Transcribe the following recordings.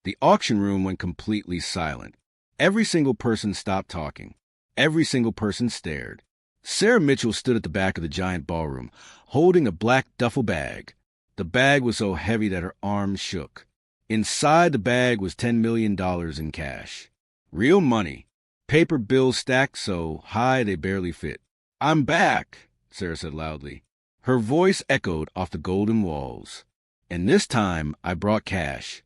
The auction room went completely silent. Every single person stopped talking. Every single person stared. Sarah Mitchell stood at the back of the giant ballroom, holding a black duffel bag. The bag was so heavy that her arms shook. Inside the bag was $10 million in cash. Real money. Paper bills stacked so high they barely fit. "I'm back," Sarah said loudly. Her voice echoed off the golden walls. "And this time I brought cash."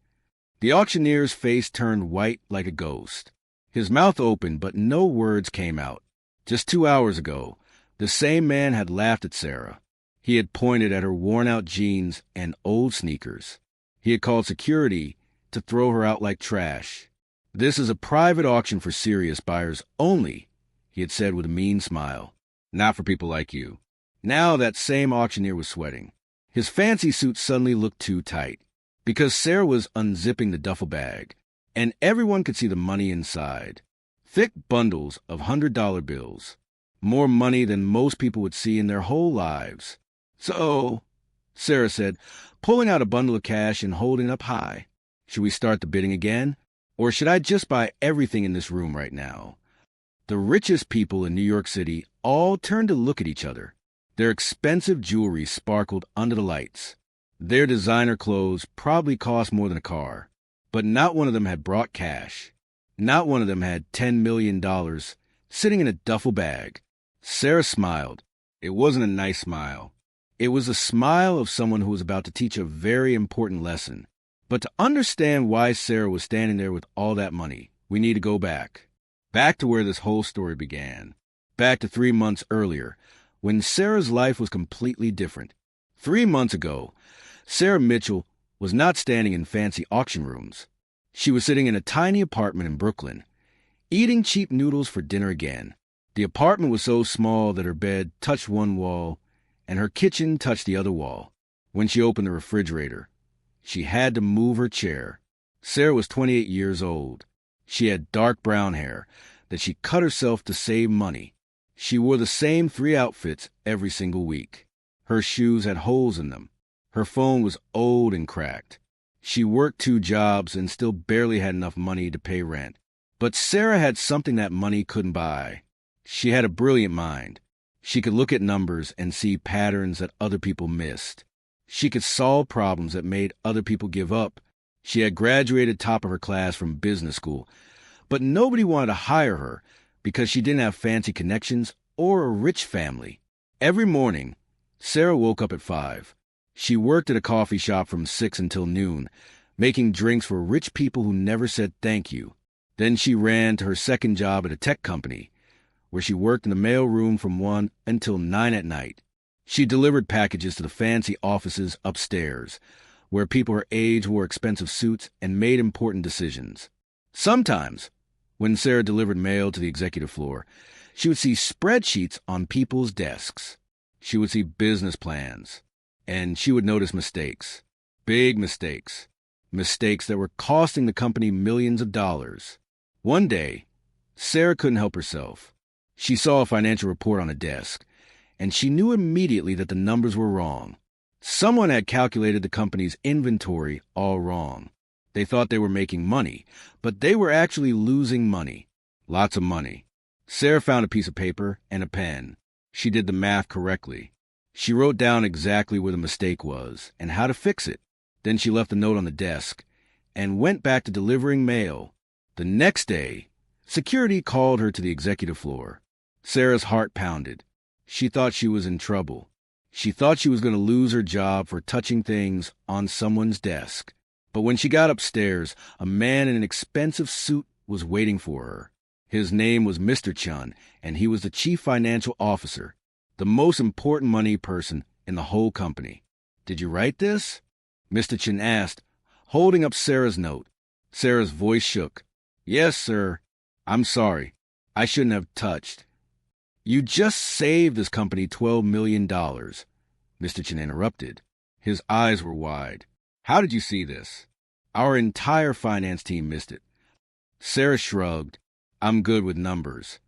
The auctioneer's face turned white like a ghost. His mouth opened, but no words came out. Just 2 hours ago, the same man had laughed at Sarah. He had pointed at her worn-out jeans and old sneakers. He had called security to throw her out like trash. "This is a private auction for serious buyers only," he had said with a mean smile. "Not for people like you." Now that same auctioneer was sweating. His fancy suit suddenly looked too tight, because Sarah was unzipping the duffel bag, and everyone could see the money inside. Thick bundles of $100 bills. More money than most people would see in their whole lives. "So," Sarah said, pulling out a bundle of cash and holding it up high, "should we start the bidding again? Or should I just buy everything in this room right now?" The richest people in New York City all turned to look at each other. Their expensive jewelry sparkled under the lights. Their designer clothes probably cost more than a car. But not one of them had brought cash. Not one of them had $10 million sitting in a duffel bag. Sarah smiled. It wasn't a nice smile. It was the smile of someone who was about to teach a very important lesson. But to understand why Sarah was standing there with all that money, we need to go back. Back to where this whole story began. Back to 3 months earlier, when Sarah's life was completely different. 3 months ago, Sarah Mitchell was not standing in fancy auction rooms. She was sitting in a tiny apartment in Brooklyn, eating cheap noodles for dinner again. The apartment was so small that her bed touched one wall and her kitchen touched the other wall. When she opened the refrigerator, she had to move her chair. Sarah was 28 years old. She had dark brown hair that she cut herself to save money. She wore the same 3 outfits every single week. Her shoes had holes in them. Her phone was old and cracked. She worked 2 jobs and still barely had enough money to pay rent. But Sarah had something that money couldn't buy. She had a brilliant mind. She could look at numbers and see patterns that other people missed. She could solve problems that made other people give up. She had graduated top of her class from business school, but nobody wanted to hire her because she didn't have fancy connections or a rich family. Every morning, Sarah woke up at 5. She worked at a coffee shop from 6 until noon, making drinks for rich people who never said thank you. Then she ran to her second job at a tech company, where she worked in the mail room from 1 until 9 at night. She delivered packages to the fancy offices upstairs, where people her age wore expensive suits and made important decisions. Sometimes, when Sarah delivered mail to the executive floor, she would see spreadsheets on people's desks. She would see business plans, and she would notice mistakes. Big mistakes. Mistakes that were costing the company millions of dollars. One day, Sarah couldn't help herself. She saw a financial report on a desk, and she knew immediately that the numbers were wrong. Someone had calculated the company's inventory all wrong. They thought they were making money, but they were actually losing money. Lots of money. Sarah found a piece of paper and a pen. She did the math correctly. She wrote down exactly where the mistake was and how to fix it. Then she left a note on the desk and went back to delivering mail. The next day, security called her to the executive floor. Sarah's heart pounded. She thought she was in trouble. She thought she was going to lose her job for touching things on someone's desk. But when she got upstairs, a man in an expensive suit was waiting for her. His name was Mr. Chun, and he was the chief financial officer, the most important money person in the whole company. "Did you write this?" Mr. Chun asked, holding up Sarah's note. Sarah's voice shook. "Yes, sir. I'm sorry. I shouldn't have touched." "You just saved this company $12 million, Mr. Chun interrupted. His eyes were wide. "How did you see this?" "Our entire finance team missed it." Sarah shrugged. "I'm good with numbers."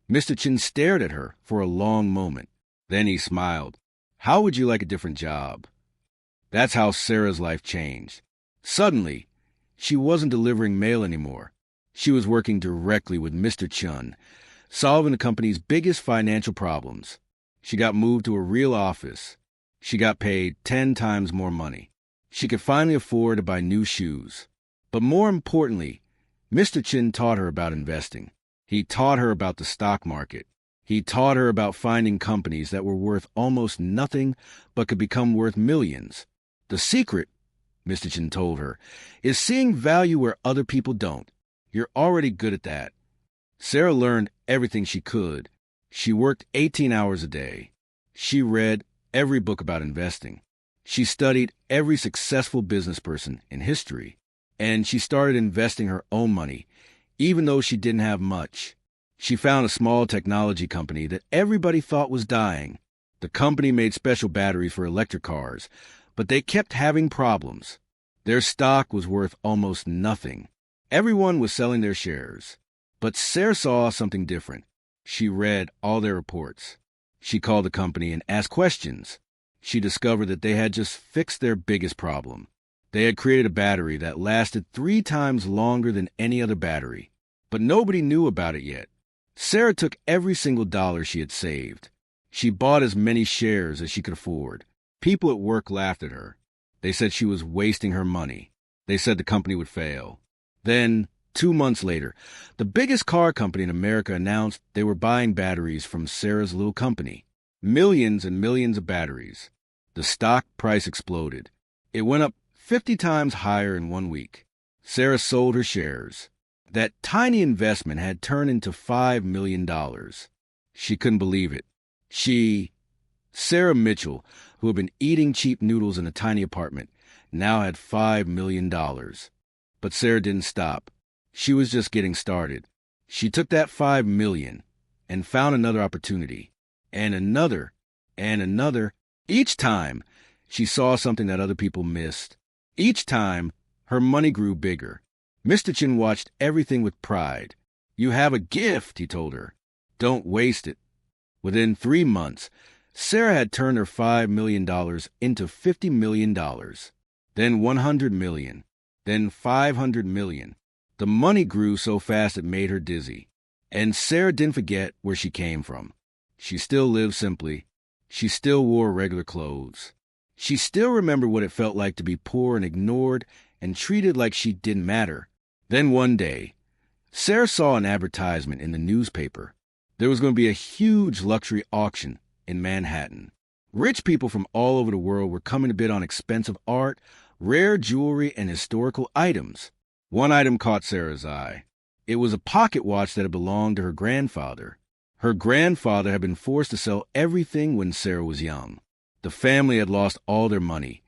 Mr. Chun stared at her for a long moment. Then he smiled. "How would you like a different job?" That's how Sarah's life changed. Suddenly, She wasn't delivering mail anymore. She was working directly with Mr. Chun, solving the company's biggest financial problems. She got moved to a real office. She got paid 10 times more money. She could finally afford to buy new shoes. But more importantly, Mr. Chin taught her about investing. He taught her about the stock market. He taught her about finding companies that were worth almost nothing but could become worth millions. The secret, Mr. Chin told her, is seeing value where other people don't. You're already good at that. Sarah learned everything she could. She worked 18 hours a day. She read every book about investing. She studied every successful business person in history. And she started investing her own money, even though she didn't have much. She found a small technology company that everybody thought was dying. The company made special batteries for electric cars, but they kept having problems. Their stock was worth almost nothing. Everyone was selling their shares. But Sarah saw something different. She read all their reports. She called the company and asked questions. She discovered that they had just fixed their biggest problem. They had created a battery that lasted 3 times longer than any other battery. But nobody knew about it yet. Sarah took every single dollar she had saved. She bought as many shares as she could afford. People at work laughed at her. They said she was wasting her money. They said the company would fail. Then, 2 months later, the biggest car company in America announced they were buying batteries from Sarah's little company. Millions and millions of batteries. The stock price exploded. It went up 50 times higher in 1 week. Sarah sold her shares. That tiny investment had turned into $5 million. She couldn't believe it. Sarah Mitchell, who had been eating cheap noodles in a tiny apartment, now had $5 million. But Sarah didn't stop. She was just getting started. She took that $5 million and found another opportunity, and another, and another. Each time, she saw something that other people missed. Each time, her money grew bigger. Mr. Chin watched everything with pride. "You have a gift," he told her. "Don't waste it." Within 3 months, Sarah had turned her $5 million into $50 million, then $100 million, then $500 million. The money grew so fast it made her dizzy. And Sarah didn't forget where she came from. She still lived simply. She still wore regular clothes. She still remembered what it felt like to be poor and ignored and treated like she didn't matter. Then one day, Sarah saw an advertisement in the newspaper. There was going to be a huge luxury auction in Manhattan. Rich people from all over the world were coming to bid on expensive art, rare jewelry, and historical items. One item caught Sarah's eye. It was a pocket watch that had belonged to her grandfather. Her grandfather had been forced to sell everything when Sarah was young. The family had lost all their money,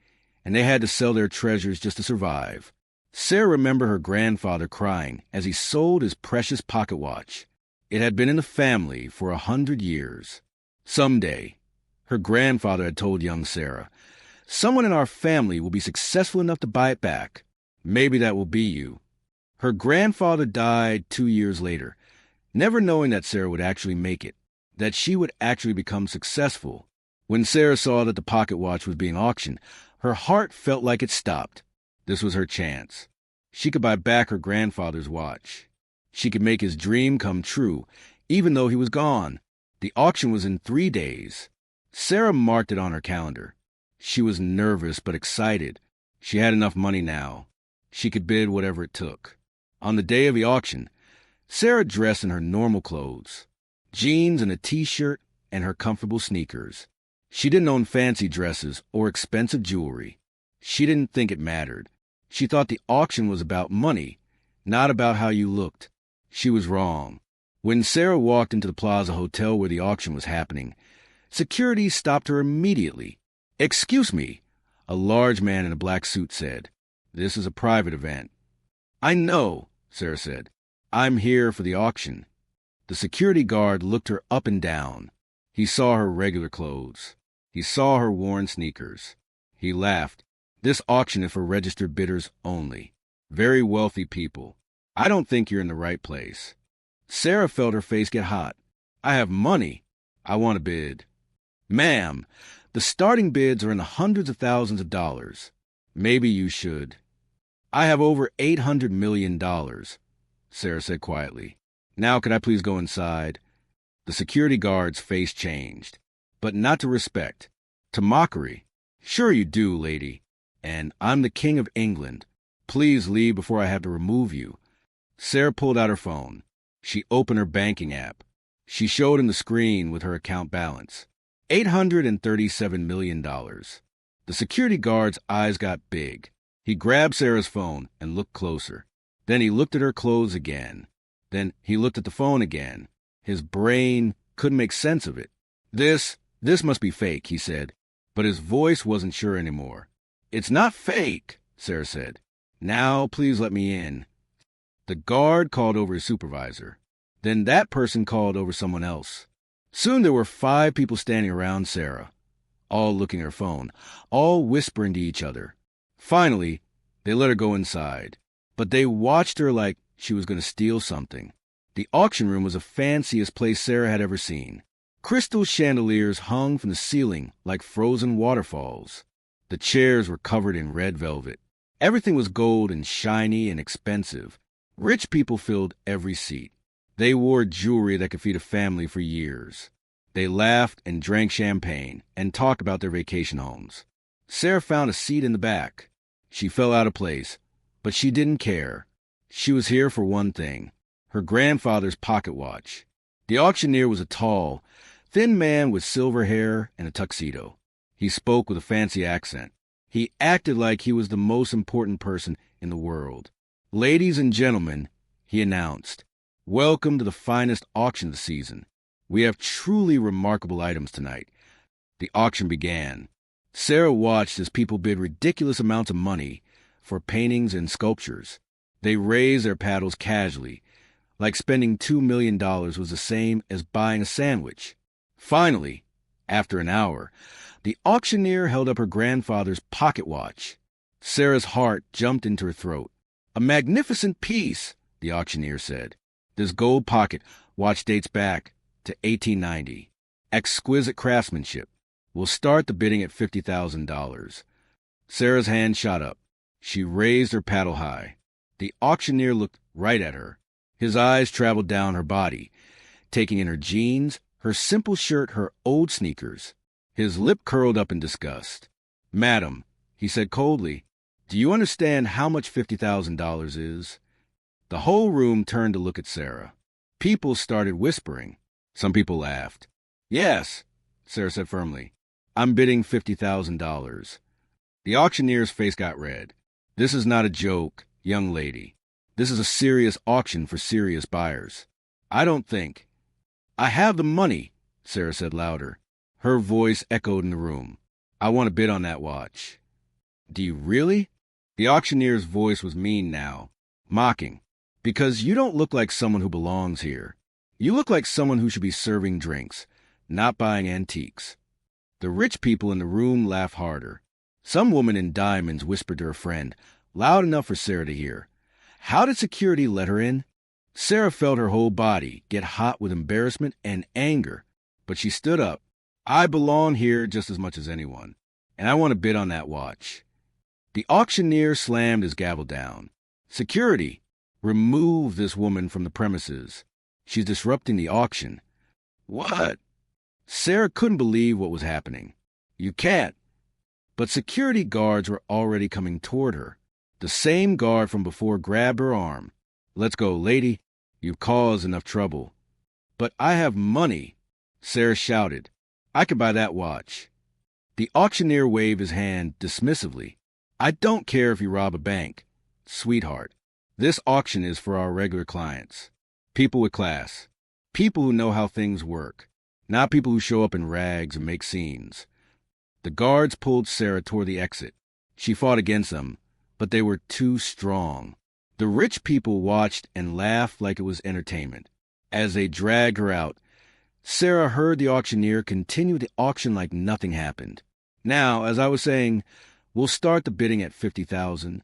and they had to sell their treasures just to survive. Sarah remembered her grandfather crying as he sold his precious pocket watch. It had been in the family for 100 years. Someday, her grandfather had told young Sarah, someone in our family will be successful enough to buy it back. Maybe that will be you. Her grandfather died 2 years later, never knowing that Sarah would actually make it, that she would actually become successful. When Sarah saw that the pocket watch was being auctioned, her heart felt like it stopped. This was her chance. She could buy back her grandfather's watch. She could make his dream come true, even though he was gone. The auction was in 3 days. Sarah marked it on her calendar. She was nervous but excited. She had enough money now. She could bid whatever it took. On the day of the auction, Sarah dressed in her normal clothes, jeans and a t-shirt and her comfortable sneakers. She didn't own fancy dresses or expensive jewelry. She didn't think it mattered. She thought the auction was about money, not about how you looked. She was wrong. When Sarah walked into the Plaza Hotel where the auction was happening, security stopped her immediately. "Excuse me," a large man in a black suit said. "This is a private event." "I know," Sarah said. "I'm here for the auction." The security guard looked her up and down. He saw her regular clothes. He saw her worn sneakers. He laughed. "This auction is for registered bidders only. Very wealthy people. I don't think you're in the right place." Sarah felt her face get hot. "I have money. I want to bid." "Ma'am, the starting bids are in the hundreds of thousands of dollars. Maybe you should." I have over $800 million, Sarah said quietly. Now could I please go inside? The security guard's face changed, but not to respect, to mockery. Sure you do, lady. And I'm the King of England. Please leave before I have to remove you. Sarah pulled out her phone. She opened her banking app. She showed him the screen with her account balance. $837 million. The security guard's eyes got big. He grabbed Sarah's phone and looked closer. Then he looked at her clothes again. Then he looked at the phone again. His brain couldn't make sense of it. This must be fake, he said, but his voice wasn't sure anymore. It's not fake, Sarah said. Now, please let me in. The guard called over his supervisor. Then that person called over someone else. Soon there were 5 people standing around Sarah, all looking at her phone, all whispering to each other. Finally, they let her go inside, but they watched her like she was going to steal something. The auction room was the fanciest place Sarah had ever seen. Crystal chandeliers hung from the ceiling like frozen waterfalls. The chairs were covered in red velvet. Everything was gold and shiny and expensive. Rich people filled every seat. They wore jewelry that could feed a family for years. They laughed and drank champagne and talked about their vacation homes. Sarah found a seat in the back. She fell out of place, but she didn't care. She was here for one thing, her grandfather's pocket watch. The auctioneer was a tall, thin man with silver hair and a tuxedo. He spoke with a fancy accent. He acted like he was the most important person in the world. Ladies and gentlemen, he announced, welcome to the finest auction of the season. We have truly remarkable items tonight. The auction began. Sarah watched as people bid ridiculous amounts of money for paintings and sculptures. They raised their paddles casually, like spending $2 million was the same as buying a sandwich. Finally, after an hour, the auctioneer held up her grandfather's pocket watch. Sarah's heart jumped into her throat. A magnificent piece, the auctioneer said. This gold pocket watch dates back to 1890. Exquisite craftsmanship. We'll start the bidding at $50,000. Sarah's hand shot up. She raised her paddle high. The auctioneer looked right at her. His eyes traveled down her body, taking in her jeans, her simple shirt, her old sneakers. His lip curled up in disgust. Madam, he said coldly, do you understand how much $50,000 is? The whole room turned to look at Sarah. People started whispering. Some people laughed. Yes, Sarah said firmly. I'm bidding $50,000. The auctioneer's face got red. This is not a joke, young lady. This is a serious auction for serious buyers. I don't think. I have the money, Sarah said louder. Her voice echoed in the room. I want to bid on that watch. Do you really? The auctioneer's voice was mean now, mocking. Because you don't look like someone who belongs here. You look like someone who should be serving drinks, not buying antiques. The rich people in the room laughed harder. Some woman in diamonds whispered to her friend, loud enough for Sarah to hear. How did security let her in? Sarah felt her whole body get hot with embarrassment and anger, but she stood up. I belong here just as much as anyone, and I want to bid on that watch. The auctioneer slammed his gavel down. Security, remove this woman from the premises. She's disrupting the auction. What? Sarah couldn't believe what was happening. You can't. But security guards were already coming toward her. The same guard from before grabbed her arm. Let's go, lady. You've caused enough trouble. But I have money, Sarah shouted. I could buy that watch. The auctioneer waved his hand dismissively. I don't care if you rob a bank. Sweetheart, this auction is for our regular clients. People with class. People who know how things work. Not people who show up in rags and make scenes. The guards pulled Sarah toward the exit. She fought against them, but they were too strong. The rich people watched and laughed like it was entertainment. As they dragged her out, Sarah heard the auctioneer continue the auction like nothing happened. Now, as I was saying, we'll start the bidding at $50,000.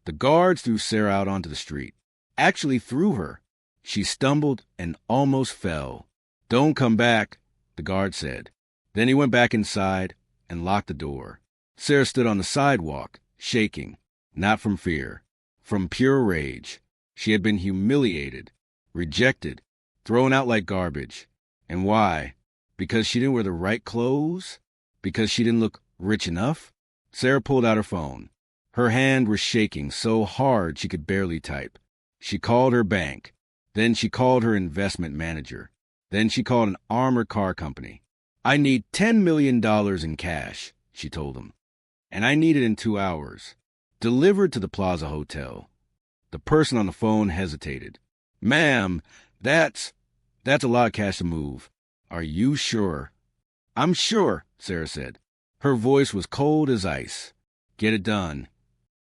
The guards threw Sarah out onto the street. Actually threw her. She stumbled and almost fell. Don't come back, the guard said. Then he went back inside and locked the door. Sarah stood on the sidewalk, shaking, not from fear, from pure rage. She had been humiliated, rejected, thrown out like garbage. And why? Because she didn't wear the right clothes? Because she didn't look rich enough? Sarah pulled out her phone. Her hand was shaking so hard she could barely type. She called her bank. Then she called her investment manager. Then she called an armored car company. "I need $10 million in cash," she told them. "And I need it in 2 hours. Delivered to the Plaza Hotel." The person on the phone hesitated. "Ma'am, that's a lot of cash to move. Are you sure?" "I'm sure," Sarah said. Her voice was cold as ice. "Get it done."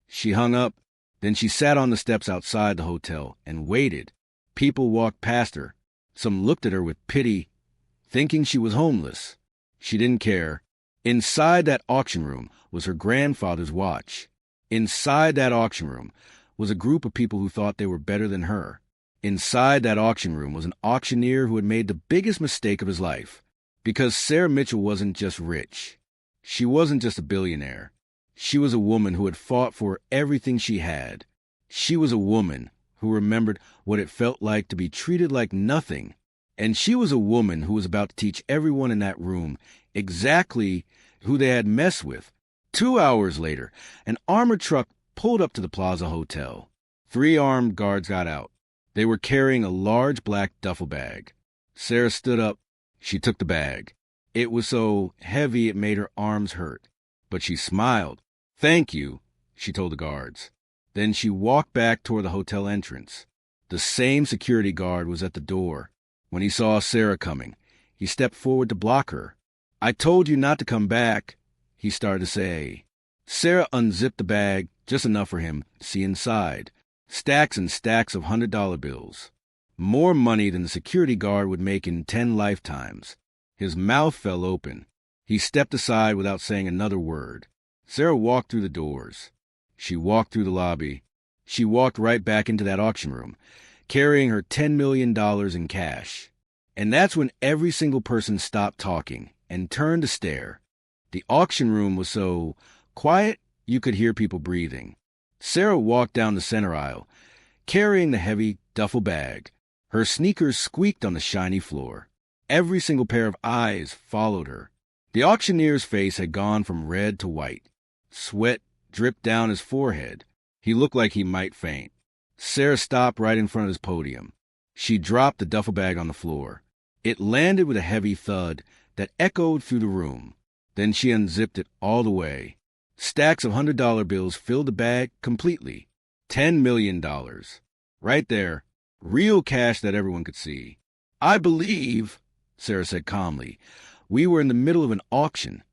She hung up. Then she sat on the steps outside the hotel and waited. People walked past her. Some looked at her with pity, thinking she was homeless. She didn't care. Inside that auction room was her grandfather's watch. Inside that auction room was a group of people who thought they were better than her. Inside that auction room was an auctioneer who had made the biggest mistake of his life. Because Sarah Mitchell wasn't just rich. She wasn't just a billionaire. She was a woman who had fought for everything she had. She was a woman who remembered what it felt like to be treated like nothing. And she was a woman who was about to teach everyone in that room exactly who they had messed with. 2 hours later, an armored truck pulled up to the Plaza Hotel. 3 armed guards got out. They were carrying a large black duffel bag. Sarah stood up. She took the bag. It was so heavy it made her arms hurt. But she smiled. "Thank you," she told the guards. Then she walked back toward the hotel entrance. The same security guard was at the door. When he saw Sarah coming, he stepped forward to block her. "I told you not to come back," he started to say. Sarah unzipped the bag just enough for him to see inside. Stacks and stacks of $100 bills. More money than the security guard would make in 10 lifetimes. His mouth fell open. He stepped aside without saying another word. Sarah walked through the doors. She walked through the lobby. She walked right back into that auction room, carrying her $10 million in cash. And that's when every single person stopped talking and turned to stare. The auction room was so quiet you could hear people breathing. Sarah walked down the center aisle, carrying the heavy duffel bag. Her sneakers squeaked on the shiny floor. Every single pair of eyes followed her. The auctioneer's face had gone from red to white. Sweat dripped down his forehead. He looked like he might faint. Sarah stopped right in front of his podium. She dropped the duffel bag on the floor. It landed with a heavy thud that echoed through the room. Then she unzipped it all the way. Stacks of $100 bills filled the bag completely. $10 million. Right there. Real cash that everyone could see. "I believe," Sarah said calmly, "we were in the middle of an auction."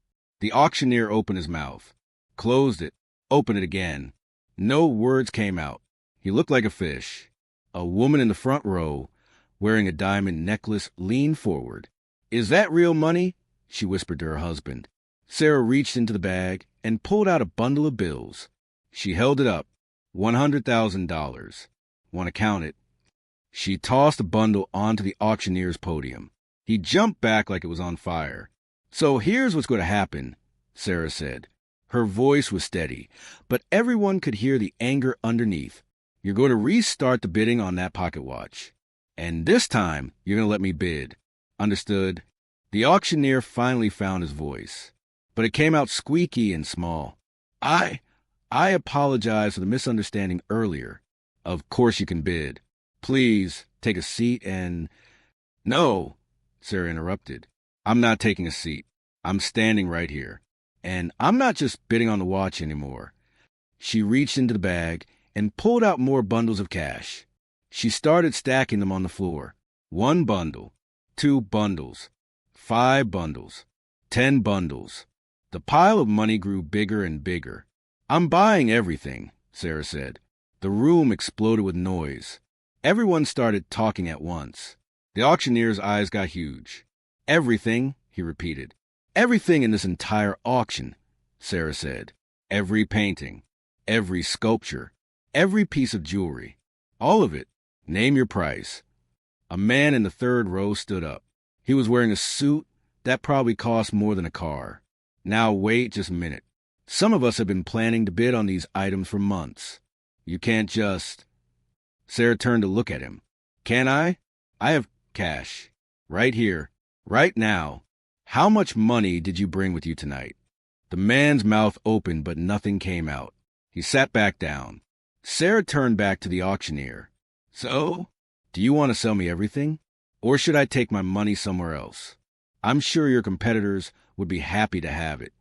The auctioneer opened his mouth, closed it, opened it again. No words came out. He looked like a fish. A woman in the front row, wearing a diamond necklace, leaned forward. "Is that real money?" she whispered to her husband. Sarah reached into the bag and pulled out a bundle of bills. She held it up. $100,000. Want to count it? She tossed the bundle onto the auctioneer's podium. He jumped back like it was on fire. "So here's what's going to happen," Sarah said. Her voice was steady, but everyone could hear the anger underneath. "You're going to restart the bidding on that pocket watch. And this time, you're going to let me bid. Understood?" The auctioneer finally found his voice, but it came out squeaky and small. I apologize for the misunderstanding earlier. Of course you can bid. Please take a seat and—" "No," Sarah interrupted. "I'm not taking a seat. I'm standing right here. And I'm not just bidding on the watch anymore." She reached into the bag and pulled out more bundles of cash. She started stacking them on the floor. 1 bundle, 2 bundles, 5 bundles, 10 bundles. The pile of money grew bigger and bigger. "I'm buying everything," Sarah said. The room exploded with noise. Everyone started talking at once. The auctioneer's eyes got huge. "Everything," he repeated. "Everything in this entire auction," Sarah said. "Every painting, every sculpture, every piece of jewelry. All of it. Name your price." A man in the third row stood up. He was wearing a suit that probably cost more than a car. "Now wait just a minute. Some of us have been planning to bid on these items for months." You can't just... Sarah turned to look at him. Can I? I have cash. Right here. Right now. How much money did you bring with you tonight? The man's mouth opened, but nothing came out. He sat back down. Sarah turned back to the auctioneer. So, do you want to sell me everything? Or should I take my money somewhere else? I'm sure your competitors would be happy to have it.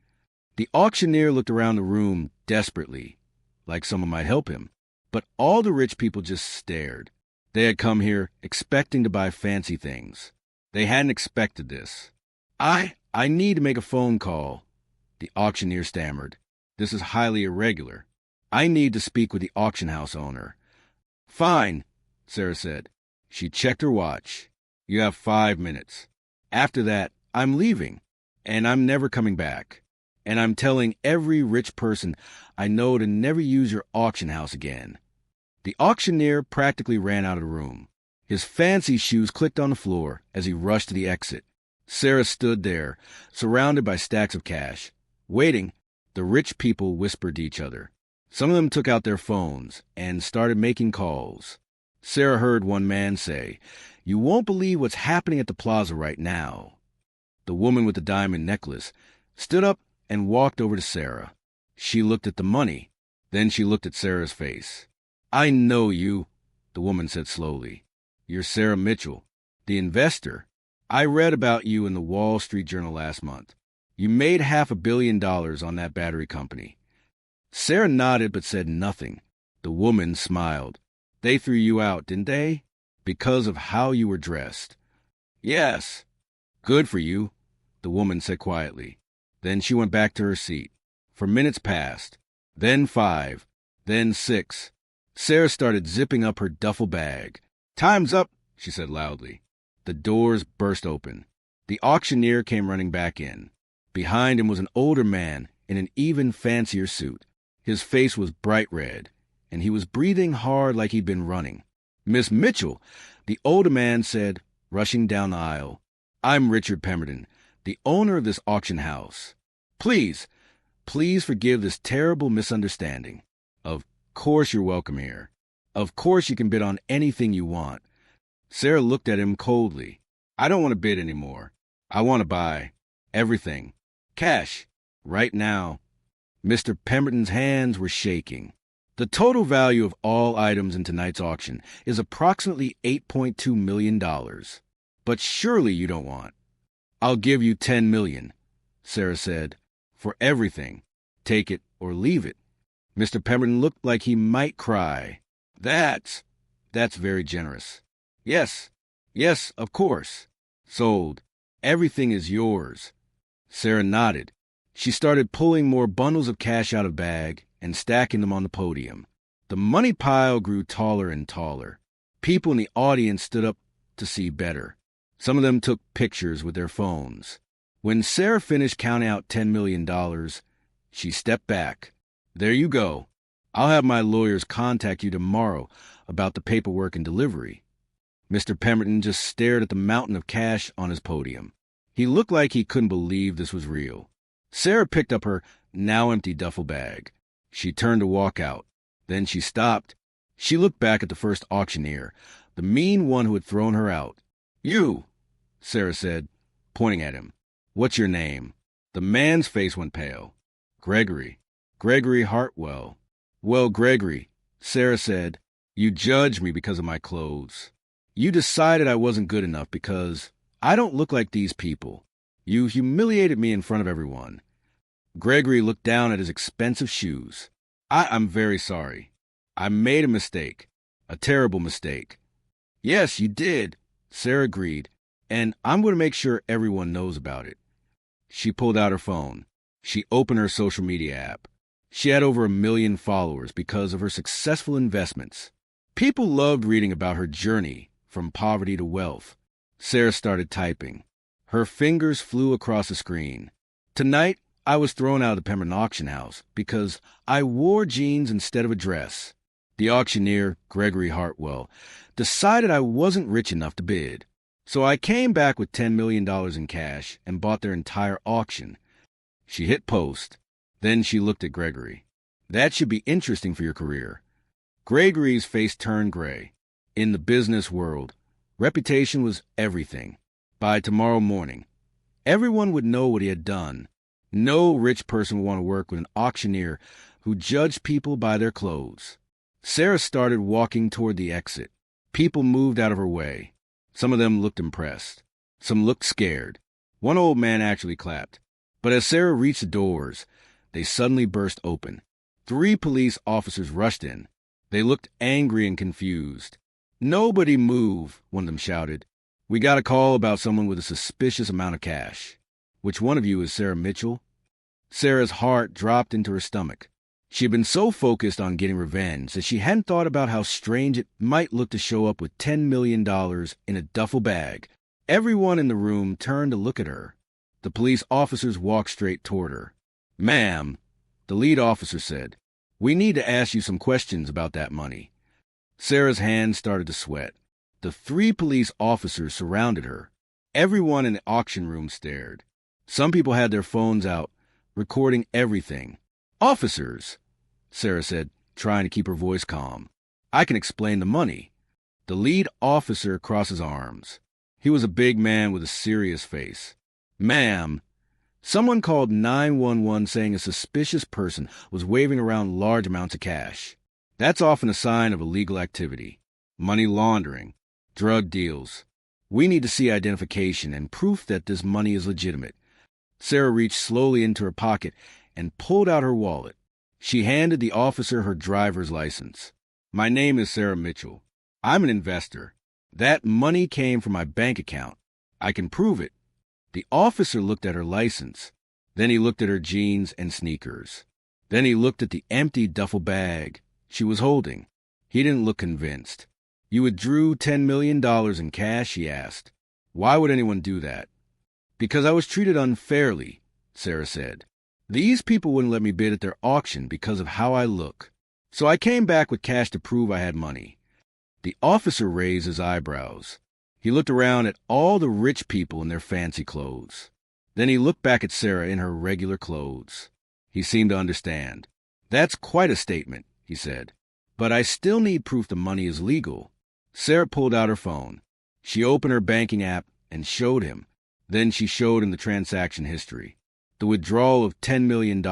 The auctioneer looked around the room desperately, like someone might help him. But all the rich people just stared. They had come here expecting to buy fancy things. They hadn't expected this. I need to make a phone call, the auctioneer stammered. This is highly irregular. I need to speak with the auction house owner. Fine, Sarah said. She checked her watch. You have 5 minutes. After that, I'm leaving, and I'm never coming back. And I'm telling every rich person I know to never use your auction house again. The auctioneer practically ran out of the room. His fancy shoes clicked on the floor as he rushed to the exit. Sarah stood there, surrounded by stacks of cash. Waiting, the rich people whispered to each other. Some of them took out their phones and started making calls. Sarah heard one man say, "You won't believe what's happening at the plaza right now." The woman with the diamond necklace stood up and walked over to Sarah. She looked at the money. Then she looked at Sarah's face. I know you, the woman said slowly. You're Sarah Mitchell, the investor. I read about you in the Wall Street Journal last month. You made $500 million on that battery company. Sarah nodded but said nothing. The woman smiled. They threw you out, didn't they? Because of how you were dressed. Yes. Good for you, the woman said quietly. Then she went back to her seat. For minutes passed. Then 5. Then 6. Sarah started zipping up her duffel bag. Time's up, she said loudly. The doors burst open. The auctioneer came running back in. Behind him was an older man in an even fancier suit. His face was bright red, and he was breathing hard like he'd been running. Miss Mitchell, the older man said, rushing down the aisle. I'm Richard Pemberton, the owner of this auction house. Please forgive this terrible misunderstanding. Of course you're welcome here. Of course you can bid on anything you want. Sarah looked at him coldly. I don't want to bid anymore. I want to buy everything. Cash. Right now. Mr. Pemberton's hands were shaking. The total value of all items in tonight's auction is approximately $8.2 million. But surely you don't want. I'll give you $10 million, Sarah said, for everything. Take it or leave it. Mr. Pemberton looked like he might cry. That's very generous. Yes, of course. Sold. Everything is yours. Sarah nodded. She started pulling more bundles of cash out of the bag and stacking them on the podium. The money pile grew taller and taller. People in the audience stood up to see better. Some of them took pictures with their phones. When Sarah finished counting out $10 million, she stepped back. There you go. I'll have my lawyers contact you tomorrow about the paperwork and delivery. Mr. Pemberton just stared at the mountain of cash on his podium. He looked like he couldn't believe this was real. Sarah picked up her now empty duffel bag. She turned to walk out. Then she stopped. She looked back at the first auctioneer, the mean one who had thrown her out. You, Sarah said, pointing at him. What's your name? The man's face went pale. Gregory Hartwell. Well, Gregory, Sarah said, you judged me because of my clothes. You decided I wasn't good enough because I don't look like these people. You humiliated me in front of everyone. Gregory looked down at his expensive shoes. I'm very sorry. I made a mistake. A terrible mistake. Yes, you did, Sarah agreed, and I'm going to make sure everyone knows about it. She pulled out her phone. She opened her social media app. She had over 1 million followers because of her successful investments. People loved reading about her journey from poverty to wealth. Sarah started typing. Her fingers flew across the screen. Tonight, I was thrown out of the Pemberton auction house because I wore jeans instead of a dress. The auctioneer, Gregory Hartwell, decided I wasn't rich enough to bid. So I came back with $10 million in cash and bought their entire auction. She hit post. Then she looked at Gregory. That should be interesting for your career. Gregory's face turned gray. In the business world, reputation was everything. By tomorrow morning, everyone would know what he had done. No rich person would want to work with an auctioneer who judged people by their clothes. Sarah started walking toward the exit. People moved out of her way. Some of them looked impressed. Some looked scared. One old man actually clapped. But as Sarah reached the doors, they suddenly burst open. 3 police officers rushed in. They looked angry and confused. "Nobody move," one of them shouted. "We got a call about someone with a suspicious amount of cash." "Which one of you is Sarah Mitchell?" Sarah's heart dropped into her stomach. She had been so focused on getting revenge that she hadn't thought about how strange it might look to show up with $10 million in a duffel bag. Everyone in the room turned to look at her. The police officers walked straight toward her. "Ma'am," the lead officer said, "we need to ask you some questions about that money." Sarah's hands started to sweat. The 3 police officers surrounded her. Everyone in the auction room stared. Some people had their phones out, recording everything. "Officers," Sarah said, trying to keep her voice calm, "I can explain the money." The lead officer crossed his arms. He was a big man with a serious face. "Ma'am, someone called 911 saying a suspicious person was waving around large amounts of cash. That's often a sign of illegal activity. Money laundering, drug deals. We need to see identification and proof that this money is legitimate." Sarah reached slowly into her pocket and pulled out her wallet. She handed the officer her driver's license. "My name is Sarah Mitchell. I'm an investor. That money came from my bank account. I can prove it." The officer looked at her license. Then he looked at her jeans and sneakers. Then he looked at the empty duffel bag she was holding. He didn't look convinced. "You withdrew $10 million in cash?" he asked. "Why would anyone do that?" "Because I was treated unfairly," Sarah said. "These people wouldn't let me bid at their auction because of how I look. So I came back with cash to prove I had money." The officer raised his eyebrows. He looked around at all the rich people in their fancy clothes. Then he looked back at Sarah in her regular clothes. He seemed to understand. "That's quite a statement," he said. "But I still need proof the money is legal." Sarah pulled out her phone. She opened her banking app and showed him. Then she showed him the transaction history. The withdrawal of $10 million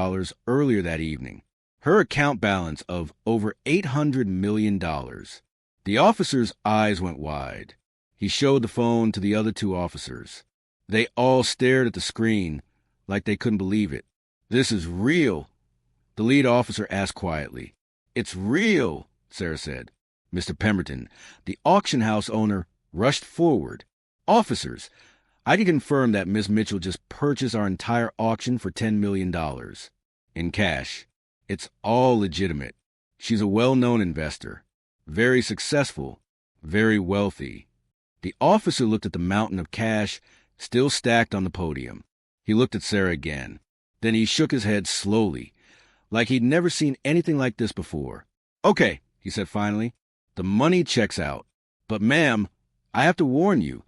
earlier that evening. Her account balance of over $800 million. The officer's eyes went wide. He showed the phone to the other 2 officers. They all stared at the screen like they couldn't believe it. "This is real," the lead officer asked quietly. "It's real," Sarah said. Mr. Pemberton, the auction house owner, rushed forward. "Officers, I can confirm that Miss Mitchell just purchased our entire auction for $10 million. In cash. It's all legitimate. She's a well-known investor. Very successful. Very wealthy." The officer looked at the mountain of cash still stacked on the podium. He looked at Sarah again. Then he shook his head slowly, like he'd never seen anything like this before. "Okay," he said finally. "The money checks out. But ma'am, I have to warn you,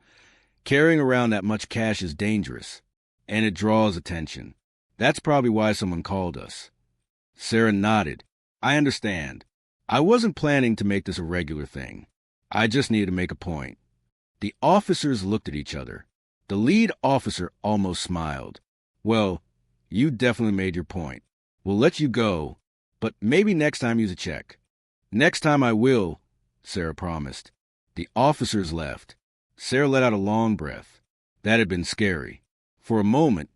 carrying around that much cash is dangerous, and it draws attention. That's probably why someone called us." Sarah nodded. "I understand. I wasn't planning to make this a regular thing. I just needed to make a point." The officers looked at each other. The lead officer almost smiled. "Well, you definitely made your point. We'll let you go, but maybe next time use a check." "Next time I will," Sarah promised. The officers left. Sarah let out a long breath. That had been scary. For a moment,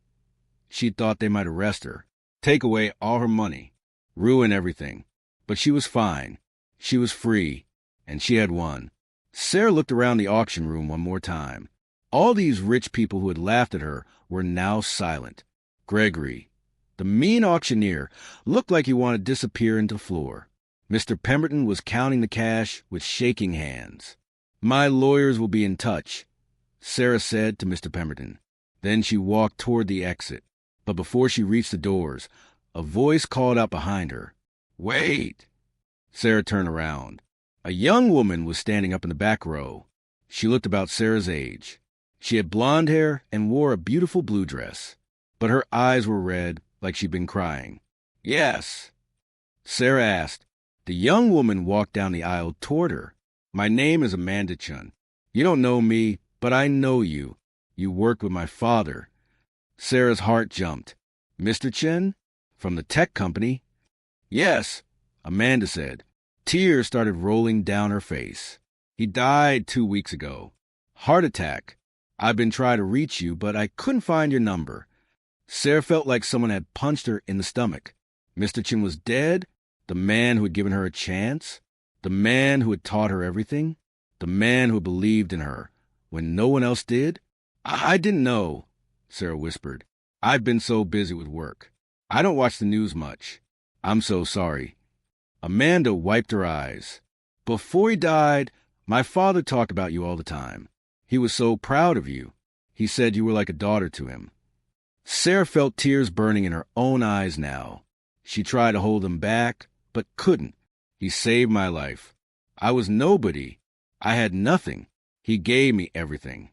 she thought they might arrest her, take away all her money, ruin everything. But she was fine. She was free, and she had won. Sarah looked around the auction room one more time. All these rich people who had laughed at her were now silent. Gregory, the mean auctioneer, looked like he wanted to disappear into the floor. Mr. Pemberton was counting the cash with shaking hands. "My lawyers will be in touch," Sarah said to Mr. Pemberton. Then she walked toward the exit. But before she reached the doors, a voice called out behind her. "Wait!" Sarah turned around. A young woman was standing up in the back row. She looked about Sarah's age. She had blonde hair and wore a beautiful blue dress. But her eyes were red, like she'd been crying. "Yes?" Sarah asked, The young woman walked down the aisle toward her. My name is Amanda Chun. You don't know me, but I know you. You work with my father. Sarah's heart jumped. Mr. Chen? From the tech company? Yes, Amanda said. Tears started rolling down her face. He died 2 weeks ago. Heart attack. I've been trying to reach you, but I couldn't find your number. Sarah felt like someone had punched her in the stomach. Mr. Chen was dead? The man who had given her a chance? The man who had taught her everything? The man who believed in her when no one else did? I didn't know, Sarah whispered. I've been so busy with work. I don't watch the news much. I'm so sorry. Amanda wiped her eyes. Before he died, my father talked about you all the time. He was so proud of you. He said you were like a daughter to him. Sarah felt tears burning in her own eyes now. She tried to hold them back, but couldn't. He saved my life. I was nobody. I had nothing. He gave me everything.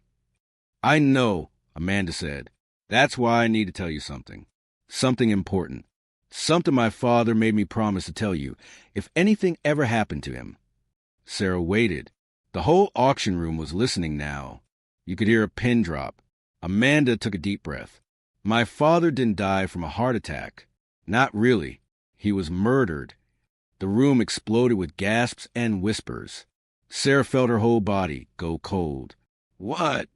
I know, Amanda said. That's why I need to tell you something. Something important. Something my father made me promise to tell you if anything ever happened to him. Sarah waited. The whole auction room was listening now. You could hear a pin drop. Amanda took a deep breath. My father didn't die from a heart attack. Not really. He was murdered. The room exploded with gasps and whispers. Sarah felt her whole body go cold. What?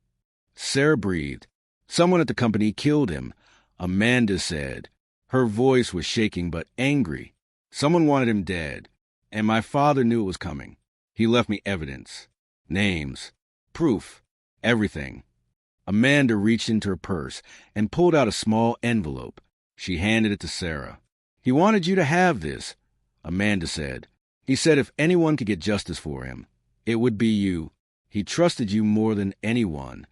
Sarah breathed. Someone at the company killed him, Amanda said. Her voice was shaking but angry. Someone wanted him dead, and my father knew it was coming. He left me evidence, names, proof, everything. Amanda reached into her purse and pulled out a small envelope. She handed it to Sarah. He wanted you to have this, Amanda said. He said if anyone could get justice for him, it would be you. He trusted you more than anyone.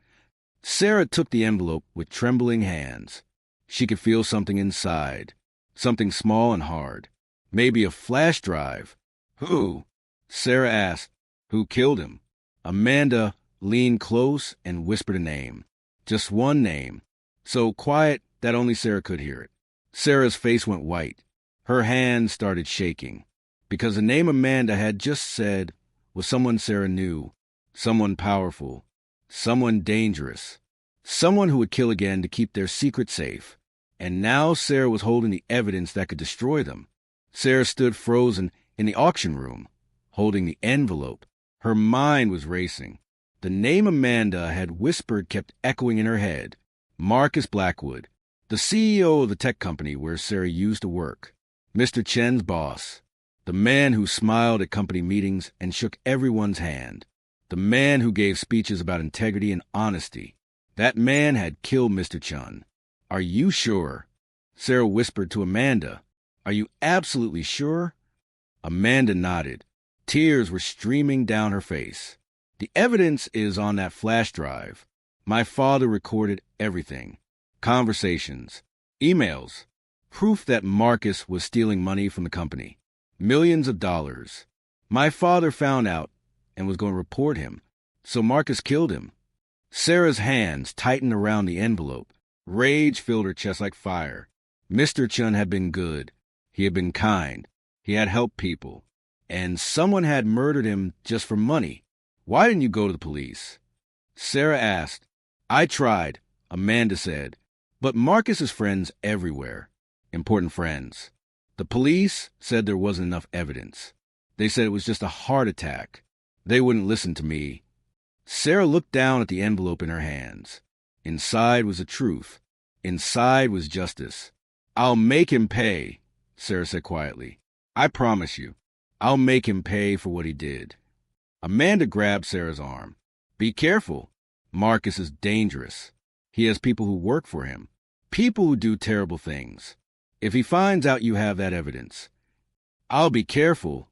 Sarah took the envelope with trembling hands. She could feel something inside, something small and hard. Maybe a flash drive. Who? Sarah asked. Who killed him? Amanda leaned close and whispered a name. Just one name. So quiet that only Sarah could hear it. Sarah's face went white. Her hands started shaking. Because the name Amanda had just said was someone Sarah knew. Someone powerful. Someone dangerous. Someone who would kill again to keep their secret safe. And now Sarah was holding the evidence that could destroy them. Sarah stood frozen in the auction room, holding the envelope. Her mind was racing. The name Amanda had whispered kept echoing in her head. Marcus Blackwood, the CEO of the tech company where Sarah used to work. Mr. Chen's boss. The man who smiled at company meetings and shook everyone's hand. The man who gave speeches about integrity and honesty. That man had killed Mr. Chun. Are you sure? Sarah whispered to Amanda. Are you absolutely sure? Amanda nodded. Tears were streaming down her face. The evidence is on that flash drive. My father recorded everything. Conversations, emails, proof that Marcus was stealing money from the company. Millions of dollars. My father found out and was going to report him, so Marcus killed him. Sarah's hands tightened around the envelope. Rage filled her chest like fire. Mr. Chun had been good. He had been kind. He had helped people. And someone had murdered him just for money. Why didn't you go to the police? Sarah asked. I tried, Amanda said. But Marcus has friends everywhere. Important friends. The police said there wasn't enough evidence. They said it was just a heart attack. They wouldn't listen to me. Sarah looked down at the envelope in her hands. Inside was the truth. Inside was justice. I'll make him pay, Sarah said quietly. I promise you. I'll make him pay for what he did. Amanda grabbed Sarah's arm. Be careful. Marcus is dangerous. He has people who work for him. People who do terrible things. If he finds out you have that evidence. I'll be careful,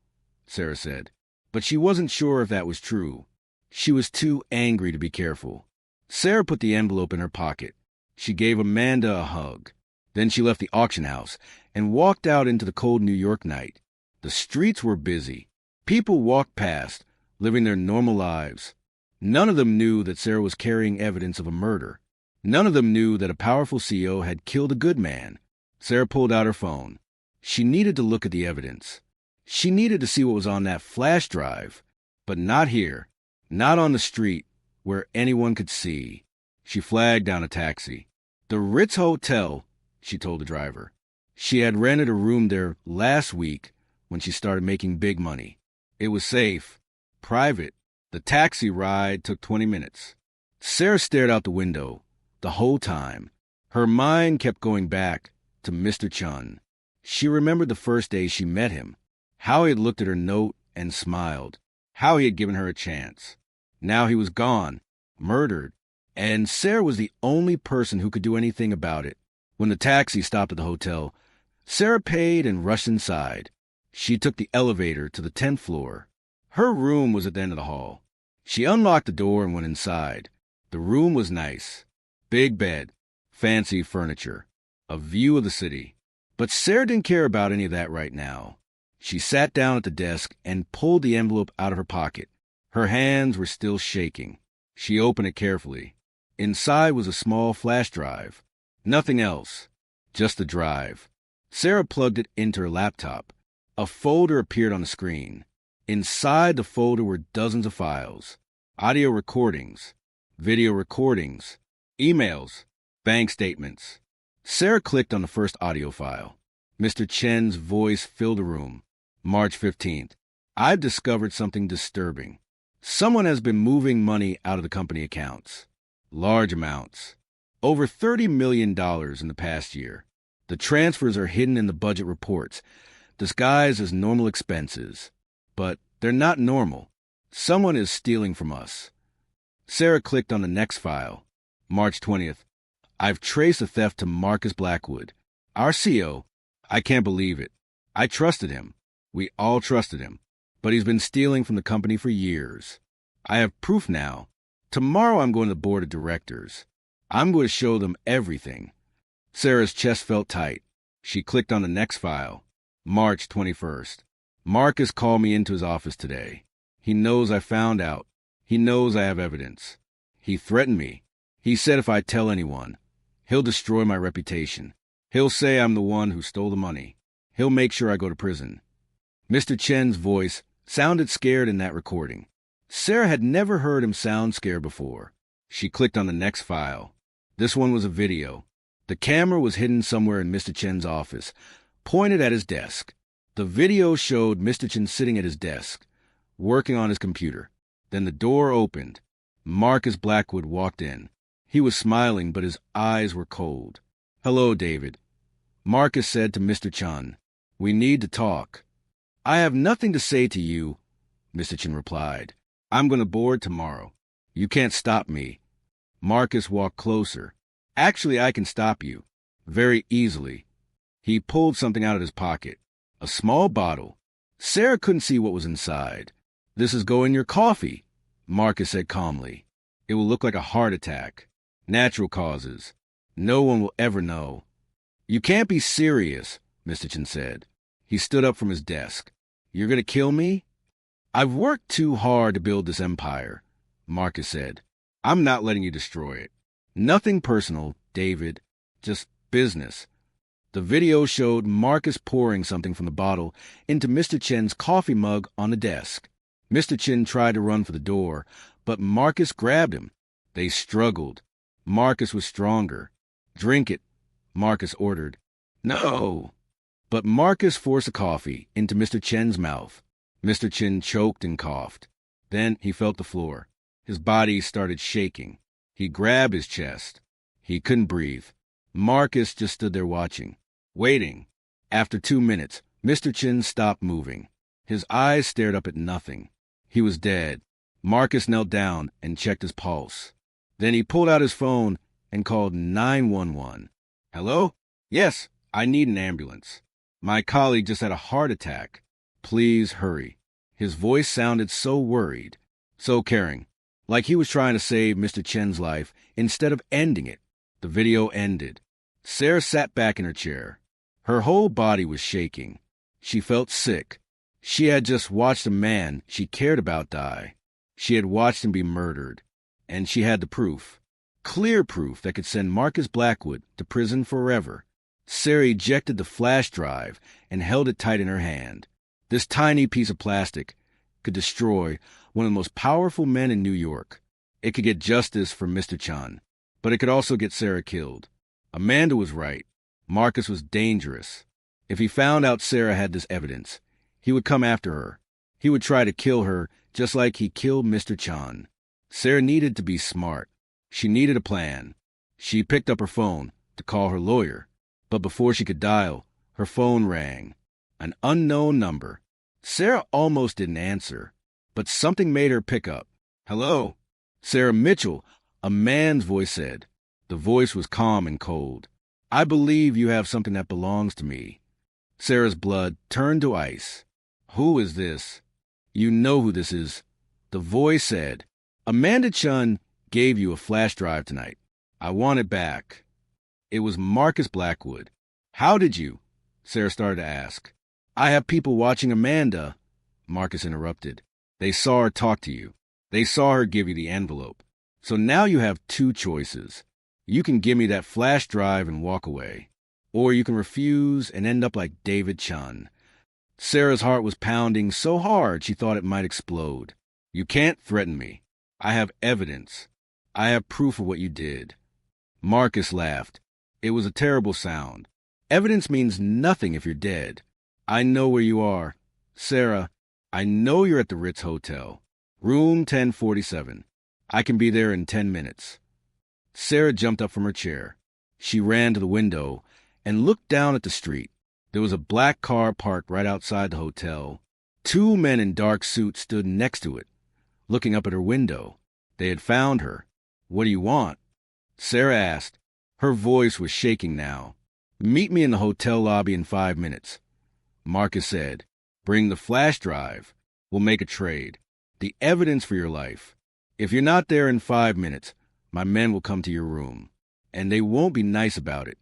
Sarah said. But she wasn't sure if that was true. She was too angry to be careful. Sarah put the envelope in her pocket. She gave Amanda a hug. Then she left the auction house and walked out into the cold New York night. The streets were busy. People walked past, living their normal lives. None of them knew that Sarah was carrying evidence of a murder. None of them knew that a powerful CEO had killed a good man. Sarah pulled out her phone. She needed to look at the evidence. She needed to see what was on that flash drive, but not here, not on the street where anyone could see. She flagged down a taxi. The Ritz Hotel, she told the driver. She had rented a room there last week when she started making big money. It was safe, private. The taxi ride took 20 minutes. Sarah stared out the window the whole time. Her mind kept going back to Mr. Chun. She remembered the first day she met him, how he had looked at her note and smiled, how he had given her a chance. Now he was gone, murdered, and Sarah was the only person who could do anything about it. When the taxi stopped at the hotel, Sarah paid and rushed inside. She took the elevator to the 10th floor. Her room was at the end of the hall. She unlocked the door and went inside. The room was nice. Big bed, fancy furniture, a view of the city. But Sarah didn't care about any of that right now. She sat down at the desk and pulled the envelope out of her pocket. Her hands were still shaking. She opened it carefully. Inside was a small flash drive. Nothing else, just the drive. Sarah plugged it into her laptop. A folder appeared on the screen. Inside the folder were dozens of files. Audio recordings, video recordings, emails, bank statements. Sarah clicked on the first audio file. Mr. Chen's voice filled the room. March 15th. I've discovered something disturbing. Someone has been moving money out of the company accounts. Large amounts. Over $30 million in the past year. The transfers are hidden in the budget reports, disguised as normal expenses. But they're not normal. Someone is stealing from us. Sarah clicked on the next file. March 20th. I've traced the theft to Marcus Blackwood, our CEO. I can't believe it. I trusted him. We all trusted him. But he's been stealing from the company for years. I have proof now. Tomorrow I'm going to the board of directors. I'm going to show them everything. Sarah's chest felt tight. She clicked on the next file. March 21st. Marcus called me into his office today. He knows I found out. He knows I have evidence. He threatened me. He said if I tell anyone, he'll destroy my reputation. He'll say I'm the one who stole the money. He'll make sure I go to prison. Mr. Chen's voice sounded scared in that recording. Sarah had never heard him sound scared before. She clicked on the next file. This one was a video. The camera was hidden somewhere in Mr. Chen's office, pointed at his desk. The video showed Mr. Chen sitting at his desk, working on his computer. Then the door opened. Marcus Blackwood walked in. He was smiling, but his eyes were cold. "Hello, David." Marcus said to Mr. Chen, "We need to talk." "I have nothing to say to you," Mr. Chen replied. "I'm going to board tomorrow. You can't stop me." Marcus walked closer. "Actually, I can stop you. Very easily." He pulled something out of his pocket. A small bottle. Sarah couldn't see what was inside. "This is go in your coffee," Marcus said calmly. "It will look like a heart attack. Natural causes. No one will ever know." "You can't be serious," Mr. Chen said. He stood up from his desk. "You're going to kill me?" "I've worked too hard to build this empire," Marcus said. "I'm not letting you destroy it. Nothing personal, David. Just business." The video showed Marcus pouring something from the bottle into Mr. Chen's coffee mug on the desk. Mr. Chen tried to run for the door, but Marcus grabbed him. They struggled. Marcus was stronger. "Drink it," Marcus ordered. "No." But Marcus forced the coffee into Mr. Chen's mouth. Mr. Chen choked and coughed. Then he felt the floor. His body started shaking. He grabbed his chest. He couldn't breathe. Marcus just stood there watching, waiting. After 2 minutes, Mr. Chen stopped moving. His eyes stared up at nothing. He was dead. Marcus knelt down and checked his pulse. Then he pulled out his phone and called 911. "Hello? Yes, I need an ambulance. My colleague just had a heart attack. Please hurry." His voice sounded so worried, so caring, like he was trying to save Mr. Chen's life instead of ending it. The video ended. Sarah sat back in her chair. Her whole body was shaking. She felt sick. She had just watched a man she cared about die. She had watched him be murdered. And she had the proof. Clear proof that could send Marcus Blackwood to prison forever. Sarah ejected the flash drive and held it tight in her hand. This tiny piece of plastic could destroy one of the most powerful men in New York. It could get justice for Mr. Chan, but it could also get Sarah killed. Amanda was right. Marcus was dangerous. If he found out Sarah had this evidence, he would come after her. He would try to kill her just like he killed Mr. Chan. Sarah needed to be smart. She needed a plan. She picked up her phone to call her lawyer, but before she could dial, her phone rang. An unknown number. Sarah almost didn't answer, but something made her pick up. "Hello?" "Sarah Mitchell," a man's voice said. The voice was calm and cold. "I believe you have something that belongs to me." Sarah's blood turned to ice. "Who is this?" "You know who this is." The voice said, "Amanda Chun gave you a flash drive tonight. I want it back." It was Marcus Blackwood. "How did you?" Sarah started to ask. "I have people watching Amanda," Marcus interrupted. "They saw her talk to you. They saw her give you the envelope. So now you have two choices. You can give me that flash drive and walk away, or you can refuse and end up like David Chun." Sarah's heart was pounding so hard she thought it might explode. "You can't threaten me. I have evidence. I have proof of what you did." Marcus laughed. It was a terrible sound. "Evidence means nothing if you're dead. I know where you are. Sarah, I know you're at the Ritz Hotel. Room 1047. I can be there in 10 minutes. Sarah jumped up from her chair. She ran to the window and looked down at the street. There was a black car parked right outside the hotel. Two men in dark suits stood next to it, looking up at her window. They had found her. "What do you want?" Sarah asked. Her voice was shaking now. "Meet me in the hotel lobby in 5 minutes." Marcus said, "Bring the flash drive. We'll make a trade. The evidence for your life. If you're not there in 5 minutes, my men will come to your room. And they won't be nice about it."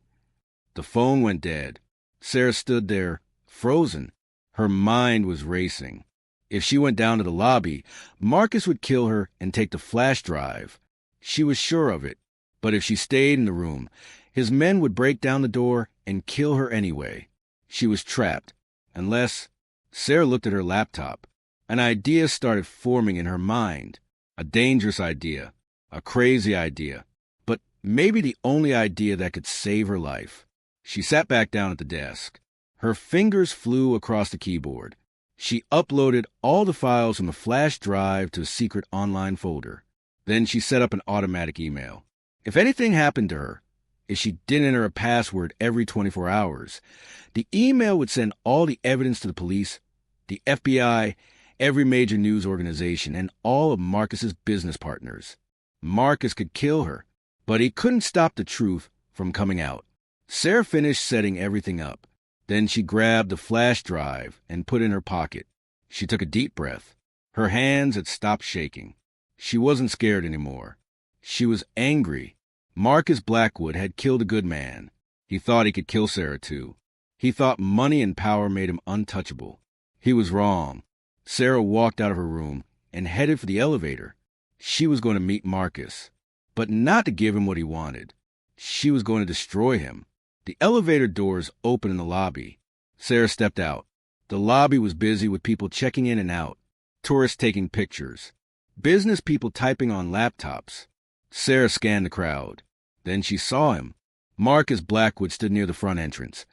The phone went dead. Sarah stood there, frozen. Her mind was racing. If she went down to the lobby, Marcus would kill her and take the flash drive. She was sure of it. But if she stayed in the room, his men would break down the door and kill her anyway. She was trapped. Unless... Sarah looked at her laptop. An idea started forming in her mind. A dangerous idea. A crazy idea. But maybe the only idea that could save her life. She sat back down at the desk. Her fingers flew across the keyboard. She uploaded all the files from the flash drive to a secret online folder. Then she set up an automatic email. If anything happened to her, if she didn't enter a password every 24 hours, the email would send all the evidence to the police, the FBI, every major news organization, and all of Marcus's business partners. Marcus could kill her, but he couldn't stop the truth from coming out. Sarah finished setting everything up. Then she grabbed the flash drive and put it in her pocket. She took a deep breath. Her hands had stopped shaking. She wasn't scared anymore. She was angry. Marcus Blackwood had killed a good man. He thought he could kill Sarah, too. He thought money and power made him untouchable. He was wrong. Sarah walked out of her room and headed for the elevator. She was going to meet Marcus, but not to give him what he wanted. She was going to destroy him. The elevator doors opened in the lobby. Sarah stepped out. The lobby was busy with people checking in and out, tourists taking pictures, business people typing on laptops. Sarah scanned the crowd. Then she saw him. Marcus Blackwood stood near the front entrance,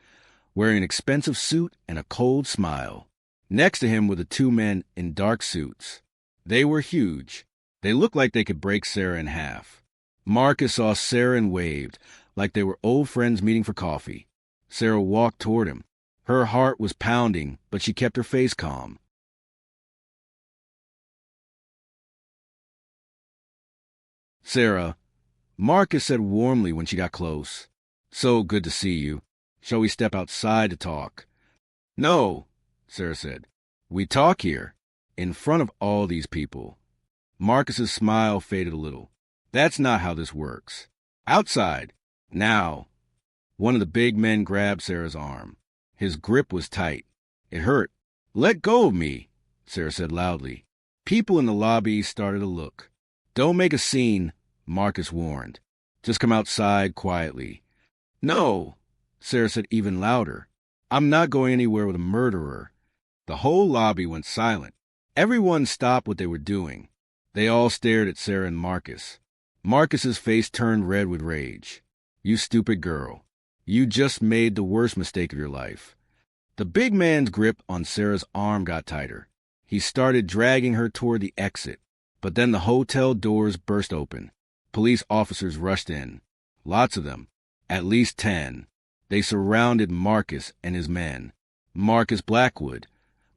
wearing an expensive suit and a cold smile. Next to him were the two men in dark suits. They were huge. They looked like they could break Sarah in half. Marcus saw Sarah and waved, like they were old friends meeting for coffee. Sarah walked toward him. Her heart was pounding, but she kept her face calm. "Sarah," Marcus said warmly when she got close. "So good to see you. Shall we step outside to talk?" "No," Sarah said. "We talk here, in front of all these people." Marcus's smile faded a little. "That's not how this works. Outside. Now." One of the big men grabbed Sarah's arm. His grip was tight. It hurt. "Let go of me," Sarah said loudly. People in the lobby started to look. "Don't make a scene," Marcus warned. "Just come outside quietly." "No," Sarah said even louder. "I'm not going anywhere with a murderer." The whole lobby went silent. Everyone stopped what they were doing. They all stared at Sarah and Marcus. Marcus's face turned red with rage. "You stupid girl. You just made the worst mistake of your life." The big man's grip on Sarah's arm got tighter. He started dragging her toward the exit. But then the hotel doors burst open. Police officers rushed in. Lots of them. At least 10. They surrounded Marcus and his men. Marcus Blackwood.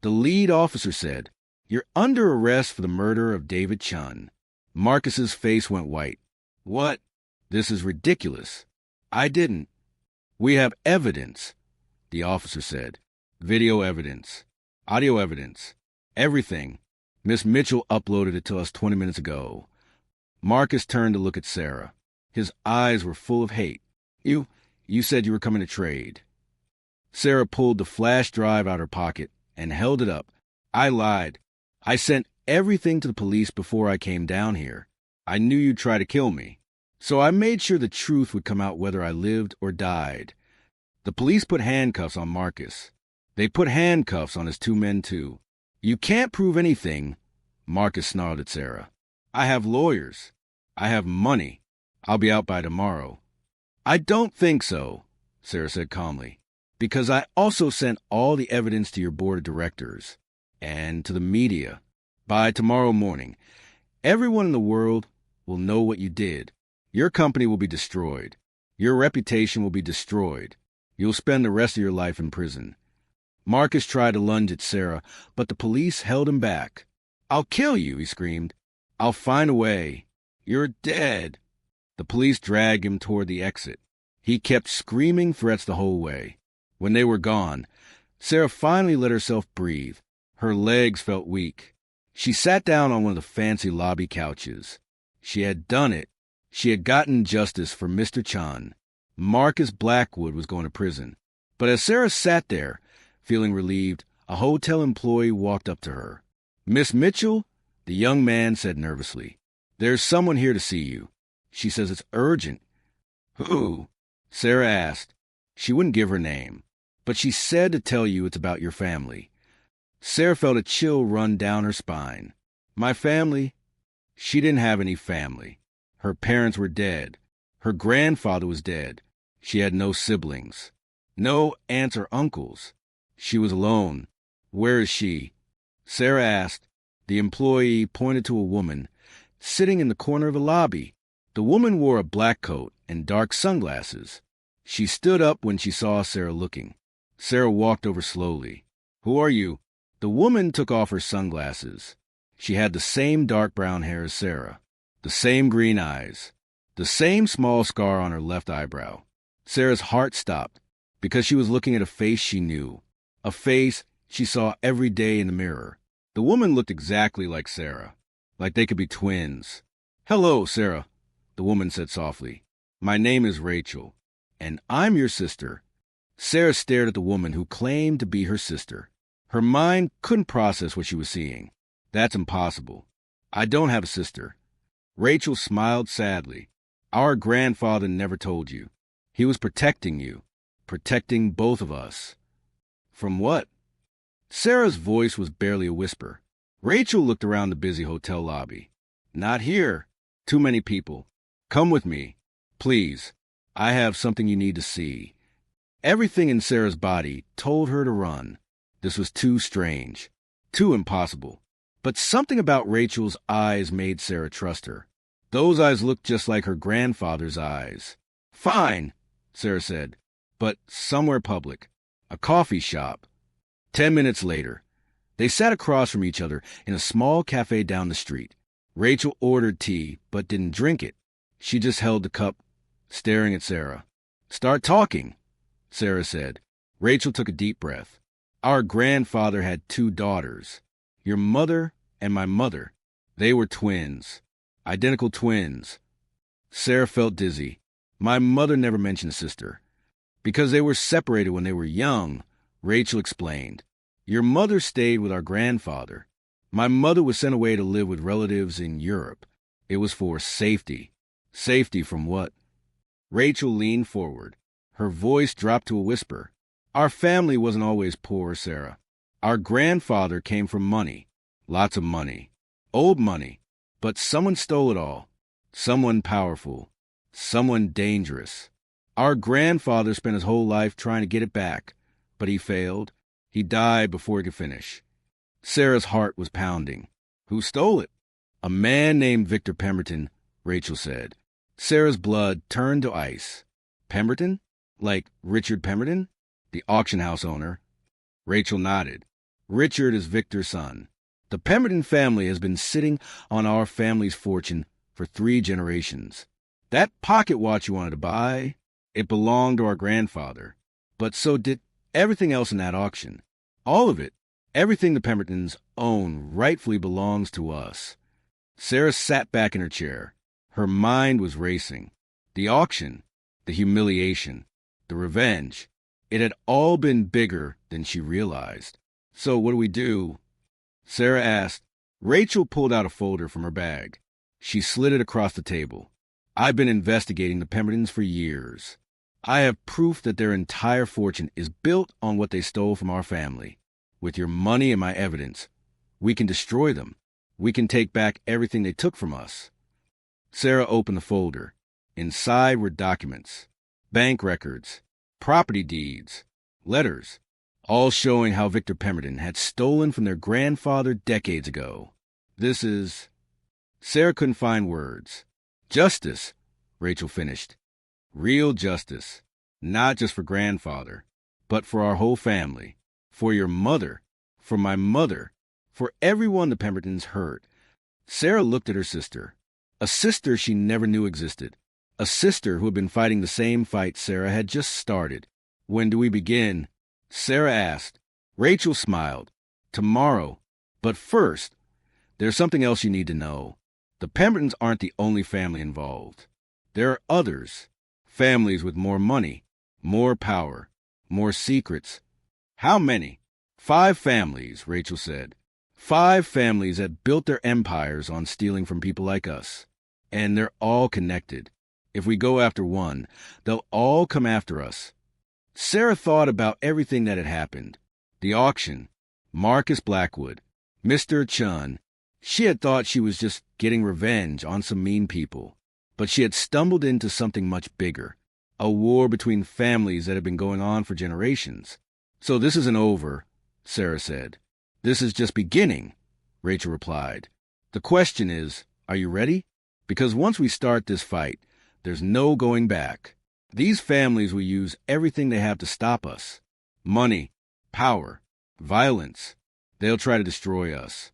The lead officer said, "You're under arrest for the murder of David Chun." Marcus's face went white. "What? This is ridiculous. I didn't." "We have evidence," the officer said. "Video evidence. Audio evidence. Everything. Miss Mitchell uploaded it to us 20 minutes ago." Marcus turned to look at Sarah. His eyes were full of hate. You said you were coming to trade." Sarah pulled the flash drive out of her pocket and held it up. "I lied. I sent everything to the police before I came down here. I knew you'd try to kill me. So I made sure the truth would come out whether I lived or died." The police put handcuffs on Marcus. They put handcuffs on his 2 men, too. "You can't prove anything," Marcus snarled at Sarah. "I have lawyers. I have money. I'll be out by tomorrow." "I don't think so," Sarah said calmly, "because I also sent all the evidence to your board of directors and to the media. By tomorrow morning, everyone in the world will know what you did. Your company will be destroyed. Your reputation will be destroyed. You'll spend the rest of your life in prison." Marcus tried to lunge at Sarah, but the police held him back. "I'll kill you," he screamed. "I'll find a way. You're dead." The police dragged him toward the exit. He kept screaming threats the whole way. When they were gone, Sarah finally let herself breathe. Her legs felt weak. She sat down on one of the fancy lobby couches. She had done it. She had gotten justice for Mr. Chan. Marcus Blackwood was going to prison. But as Sarah sat there, feeling relieved, a hotel employee walked up to her. "Miss Mitchell?" the young man said nervously. "There's someone here to see you. She says it's urgent." "Who?" Sarah asked. She wouldn't give her name, but she said to tell you it's about your family. Sarah felt a chill run down her spine. "My family?" She didn't have any family. Her parents were dead. Her grandfather was dead. She had no siblings. No aunts or uncles. She was alone. "Where is she?" Sarah asked. The employee pointed to a woman sitting in the corner of the lobby. The woman wore a black coat and dark sunglasses. She stood up when she saw Sarah looking. Sarah walked over slowly. "Who are you?" The woman took off her sunglasses. She had the same dark brown hair as Sarah, the same green eyes, the same small scar on her left eyebrow. Sarah's heart stopped because she was looking at a face she knew, a face she saw every day in the mirror. The woman looked exactly like Sarah, like they could be twins. "Hello, Sarah," the woman said softly. "My name is Rachel, and I'm your sister." Sarah stared at the woman who claimed to be her sister. Her mind couldn't process what she was seeing. "That's impossible. I don't have a sister." Rachel smiled sadly. "Our grandfather never told you. He was protecting you, protecting both of us." "From what?" Sarah's voice was barely a whisper. Rachel looked around the busy hotel lobby. "Not here. Too many people. Come with me. Please. I have something you need to see." Everything in Sarah's body told her to run. This was too strange, too impossible. But something about Rachel's eyes made Sarah trust her. Those eyes looked just like her grandfather's eyes. "Fine," Sarah said, "but somewhere public. A coffee shop." 10 minutes later, they sat across from each other in a small cafe down the street. Rachel ordered tea, but didn't drink it. She just held the cup, staring at Sarah. "Start talking," Sarah said. Rachel took a deep breath. "Our grandfather had 2 daughters. Your mother and my mother. They were twins. Identical twins." Sarah felt dizzy. "My mother never mentioned a sister." "Because they were separated when they were young," Rachel explained. "Your mother stayed with our grandfather. My mother was sent away to live with relatives in Europe. It was for safety." "Safety from what?" Rachel leaned forward. Her voice dropped to a whisper. "Our family wasn't always poor, Sarah. Our grandfather came from money, lots of money, old money, but someone stole it all. Someone powerful, someone dangerous. Our grandfather spent his whole life trying to get it back, but he failed. He died before he could finish. Sarah's heart was pounding. Who stole it? A man named Victor Pemberton, Rachel said. Sarah's blood turned to ice. Pemberton? Like Richard Pemberton, the auction house owner? Rachel nodded. Richard is Victor's son. The Pemberton family has been sitting on our family's fortune for 3 generations. That pocket watch you wanted to buy, it belonged to our grandfather. But so did everything else in that auction. All of it. Everything the Pembertons own rightfully belongs to us. Sarah sat back in her chair. Her mind was racing. The auction, the humiliation, the revenge. It had all been bigger than she realized. So what do we do? Sarah asked. Rachel pulled out a folder from her bag. She slid it across the table. I've been investigating the Pembertons for years. I have proof that their entire fortune is built on what they stole from our family. With your money and my evidence, we can destroy them. We can take back everything they took from us. Sarah opened the folder. Inside were documents, bank records, property deeds, letters, all showing how Victor Pemberton had stolen from their grandfather decades ago. This is... Sarah couldn't find words. Justice, Rachel finished. Real justice. Not just for grandfather, but for our whole family. For your mother. For my mother. For everyone the Pembertons hurt. Sarah looked at her sister. A sister she never knew existed. A sister who had been fighting the same fight Sarah had just started. When do we begin? Sarah asked. Rachel smiled. Tomorrow. But first, there's something else you need to know. The Pembertons aren't the only family involved. There are others. Families with more money, more power, more secrets. How many? 5 families, Rachel said. 5 families that built their empires on stealing from people like us. And they're all connected. If we go after one, they'll all come after us. Sarah thought about everything that had happened. The auction, Marcus Blackwood, Mr. Chun. She had thought she was just getting revenge on some mean people. But she had stumbled into something much bigger. A war between families that had been going on for generations. So this isn't over, Sarah said. This is just beginning, Rachel replied. The question is, are you ready? Because once we start this fight, there's no going back. These families will use everything they have to stop us. Money, power, violence. They'll try to destroy us.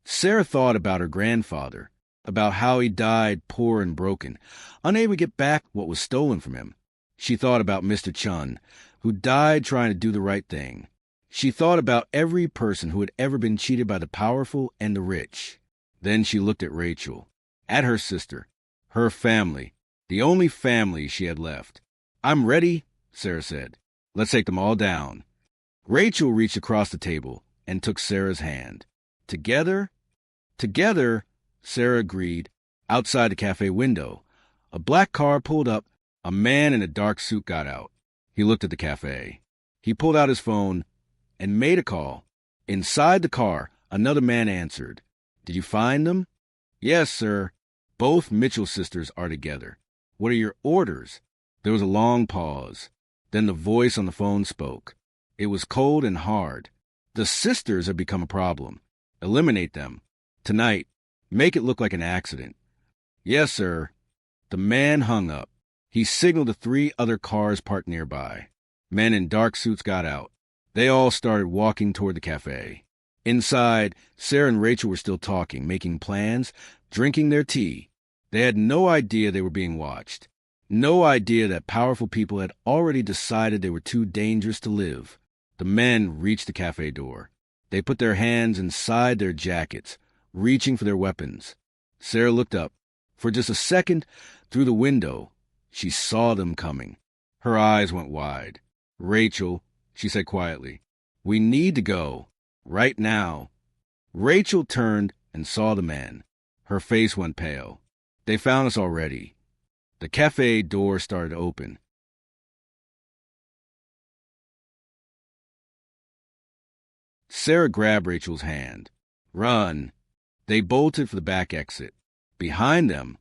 Sarah thought about her grandfather, about how he died poor and broken, unable to get back what was stolen from him. She thought about Mr. Chun, who died trying to do the right thing. She thought about every person who had ever been cheated by the powerful and the rich. Then she looked at Rachel, at her sister, her family, the only family she had left. I'm ready, Sarah said. Let's take them all down. Rachel reached across the table and took Sarah's hand. Together, Sarah agreed. Outside the cafe window, a black car pulled up. A man in a dark suit got out. He looked at the cafe. He pulled out his phone and made a call. Inside the car, another man answered. Did you find them? Yes, sir. Both Mitchell sisters are together. What are your orders? There was a long pause. Then the voice on the phone spoke. It was cold and hard. The sisters have become a problem. Eliminate them. Tonight. Make it look like an accident. Yes, sir. The man hung up. He signaled to 3 other cars parked nearby. Men in dark suits got out. They all started walking toward the cafe. Inside, Sarah and Rachel were still talking, making plans, drinking their tea. They had no idea they were being watched. No idea that powerful people had already decided they were too dangerous to live. The men reached the cafe door. They put their hands inside their jackets, reaching for their weapons. Sarah looked up. For just a second, through the window, she saw them coming. Her eyes went wide. Rachel, she said quietly, we need to go. Right now. Rachel turned and saw the men. Her face went pale. They found us already. The cafe door started to open. Sarah grabbed Rachel's hand. Run! They bolted for the back exit. Behind them,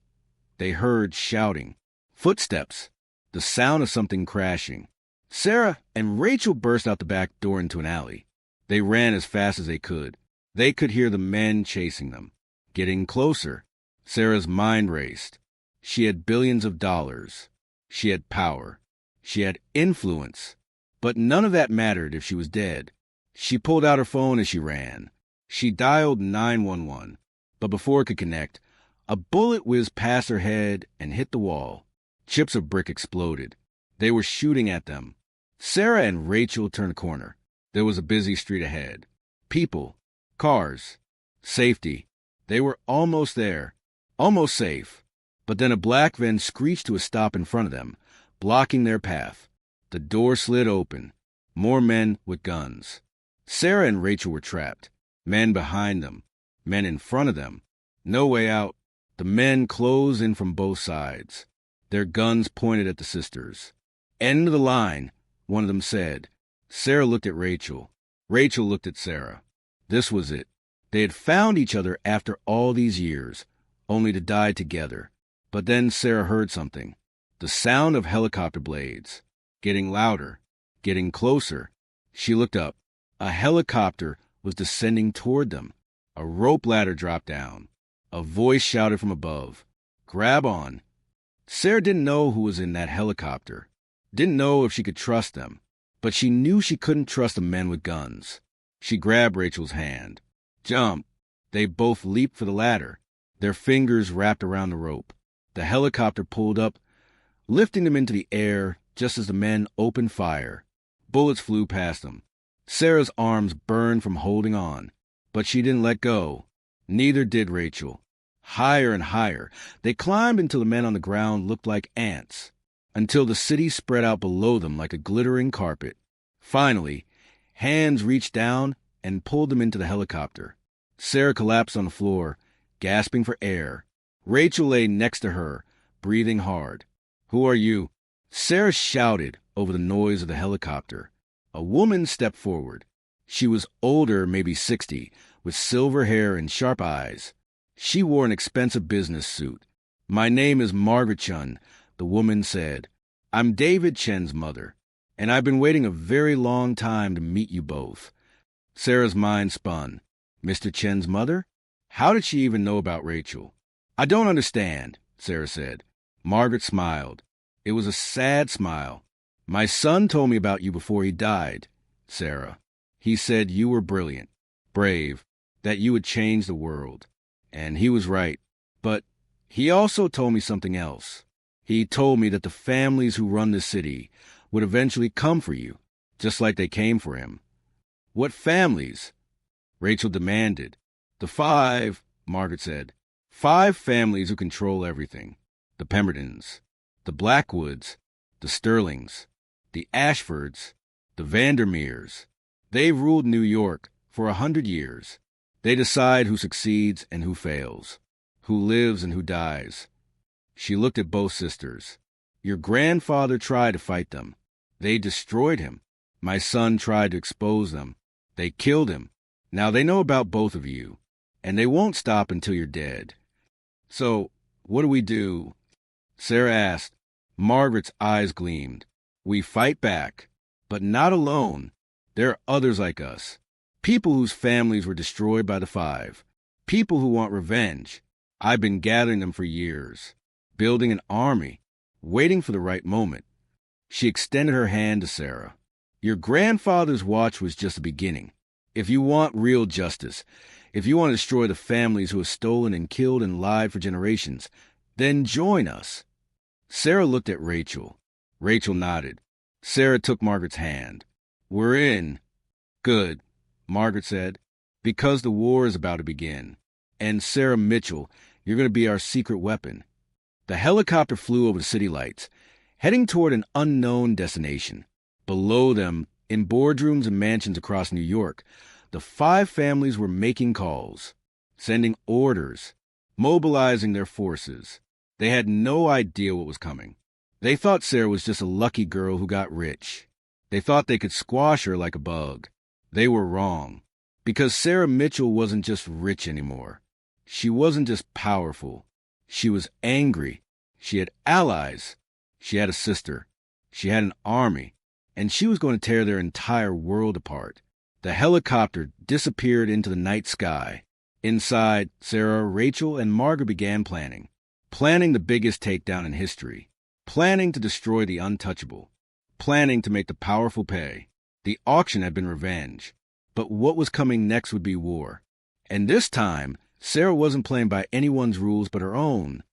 they heard shouting, footsteps, the sound of something crashing. Sarah and Rachel burst out the back door into an alley. They ran as fast as they could. They could hear the men chasing them, getting closer. Sarah's mind raced. She had billions of dollars. She had power. She had influence. But none of that mattered if she was dead. She pulled out her phone as she ran. She dialed 911, but before it could connect, a bullet whizzed past her head and hit the wall. Chips of brick exploded. They were shooting at them. Sarah and Rachel turned a corner. There was a busy street ahead. People, cars, safety. They were almost there, almost safe. But then a black van screeched to a stop in front of them, blocking their path. The door slid open. More men with guns. Sarah and Rachel were trapped. Men behind them. Men in front of them. No way out. The men closed in from both sides. Their guns pointed at the sisters. End of the line, one of them said. Sarah looked at Rachel. Rachel looked at Sarah. This was it. They had found each other after all these years, only to die together. But then Sarah heard something. The sound of helicopter blades. Getting louder. Getting closer. She looked up. A helicopter was descending toward them. A rope ladder dropped down. A voice shouted from above. Grab on. Sarah didn't know who was in that helicopter. Didn't know if she could trust them. But she knew she couldn't trust the men with guns. She grabbed Rachel's hand. Jump. They both leaped for the ladder. Their fingers wrapped around the rope. The helicopter pulled up, lifting them into the air just as the men opened fire. Bullets flew past them. Sarah's arms burned from holding on, but she didn't let go. Neither did Rachel. Higher and higher, they climbed until the men on the ground looked like ants, until the city spread out below them like a glittering carpet. Finally, hands reached down and pulled them into the helicopter. Sarah collapsed on the floor, gasping for air. Rachel lay next to her, breathing hard. Who are you? Sarah shouted over the noise of the helicopter. A woman stepped forward. She was older, maybe 60, with silver hair and sharp eyes. She wore an expensive business suit. My name is Margaret Chun, the woman said. I'm David Chen's mother, and I've been waiting a very long time to meet you both. Sarah's mind spun. Mr. Chen's mother? How did she even know about Rachel? I don't understand, Sarah said. Margaret smiled. It was a sad smile. My son told me about you before he died, Sarah. He said you were brilliant, brave, that you would change the world. And he was right. But he also told me something else. He told me that the families who run this city would eventually come for you, just like they came for him. What families? Rachel demanded. The 5, Margaret said. 5 families who control everything. The Pembertons, the Blackwoods, the Sterlings, the Ashfords, the Vandermeers. They've ruled New York for 100 years. They decide who succeeds and who fails, who lives and who dies. She looked at both sisters. Your grandfather tried to fight them. They destroyed him. My son tried to expose them. They killed him. Now they know about both of you, and they won't stop until you're dead. So, what do we do? Sarah asked. Margaret's eyes gleamed. We fight back, but not alone. There are others like us. People whose families were destroyed by the 5. People who want revenge. I've been gathering them for years, building an army, waiting for the right moment. She extended her hand to Sarah. Your grandfather's watch was just the beginning. If you want real justice, if you want to destroy the families who have stolen and killed and lied for generations, then join us. Sarah looked at Rachel. Rachel nodded. Sarah took Margaret's hand. We're in. Good, Margaret said, because the war is about to begin. And Sarah Mitchell, you're going to be our secret weapon. The helicopter flew over the city lights, heading toward an unknown destination. Below them, in boardrooms and mansions across New York, the 5 families were making calls, sending orders, mobilizing their forces. They had no idea what was coming. They thought Sarah was just a lucky girl who got rich. They thought they could squash her like a bug. They were wrong. Because Sarah Mitchell wasn't just rich anymore. She wasn't just powerful. She was angry. She had allies. She had a sister. She had an army. And she was going to tear their entire world apart. The helicopter disappeared into the night sky. Inside, Sarah, Rachel, and Margaret began planning. Planning the biggest takedown in history. Planning to destroy the untouchable. Planning to make the powerful pay. The auction had been revenge. But what was coming next would be war. And this time, Sarah wasn't playing by anyone's rules but her own.